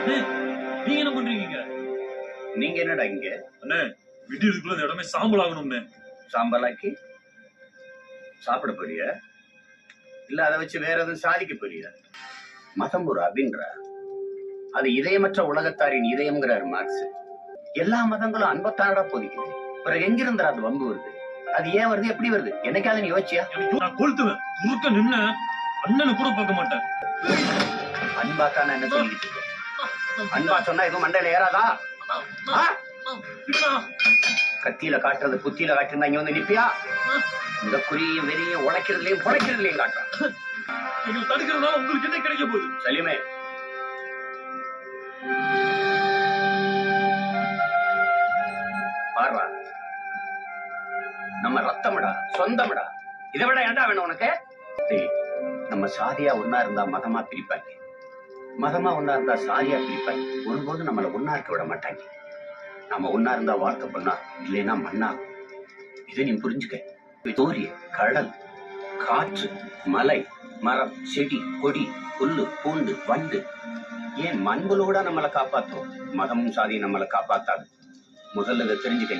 நீங்க என்ன பண்றீங்க? நீங்க என்னடா இங்க? அண்ணே விடியதுக்குள்ள இந்த இடமே சாம்பல் ஆகணும்னு. சாம்பலாக்கி சாப்பிட போறியா இல்ல அதை வச்சு வேற எதுவும் சாதிக்க போறியா? மதம் ஒரு அப்படின்ற அது இதயமற்ற உலகத்தாரின் இதயம்ங்கிறாரு மார்க்ஸ். எல்லா மதங்களும் அன்பத்தானடா போதிக்குது. பிறகு எங்கிருந்தா அது வம்பு வருது? அது ஏன் வருது, எப்படி வருது? என்னைக்காவது நீ யோசிச்சியா? நான் கொளுத்துவேன். முறுக்க நின்ன அண்ணனு கூட பார்க்க மாட்டேன். அன்பாக்கான என்ன சொல்லிட்டு இருக்க? அன்பா சொன்னா எதுவும் மண்டையில ஏறாதா? கத்தியில காட்டுறது புத்தியில காட்டுறதா இங்க வந்து நிப்பியா? இந்த குறியையும் வெறியும் உழைக்கிறதுலயும் புழைக்கிறதுலயும் காட்டுறான். நீங்க தடுக்கிறதுனால உங்களுக்கு என்ன கிடைக்க போகுது? சலிமே, பாருடா, நம்ம ரத்தம்டா, சொந்தம்டா. இதை விட ஏண்டா வேணும் உனக்கு? நம்ம சாதியா ஒன்னா இருந்தா மதமா பிரிப்பாங்க, மதமா ஒன்னா இருந்தா சாதியா பிரிப்பாங்க. ஒருபோது நம்மள ஒன்னா இருக்க விட மாட்டாங்க. நம்ம ஒன்னா இருந்தா வாழ்க்கை பண்ணா, இல்லைன்னா மண்ணாகும். இதை நீ புரிஞ்சுக்க. சூரிய, கடல், காற்று, மலை, மரம், செடி, கொடி, புல்லு, பூண்டு, வண்டு, ஏன் மண்புலோட நம்மளை காப்பாற்றும். மதமும் சாதியும் நம்மளை காப்பாத்தாது. முதல்ல இதை தெரிஞ்சுக்க.